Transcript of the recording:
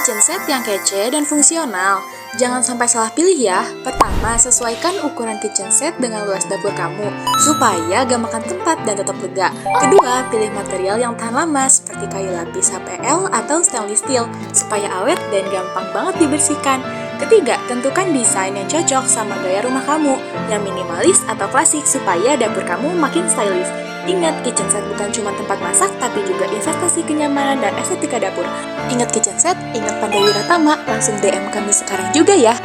kitchen set yang kece dan fungsional. Jangan sampai salah pilih ya. Pertama, sesuaikan ukuran kitchen set dengan luas dapur kamu, supaya gak makan tempat dan tetap lega. Kedua, pilih material yang tahan lama seperti kayu lapis HPL atau stainless steel, supaya awet dan gampang banget dibersihkan. Ketiga, tentukan desain yang cocok sama gaya rumah kamu, yang minimalis atau klasik supaya dapur kamu makin stylish. Ingat, kitchen set bukan cuma tempat masak, tapi juga investasi kenyamanan dan estetika dapur. Ingat kitchen set, ingat Pandai Wiratama, langsung DM kami sekarang juga ya.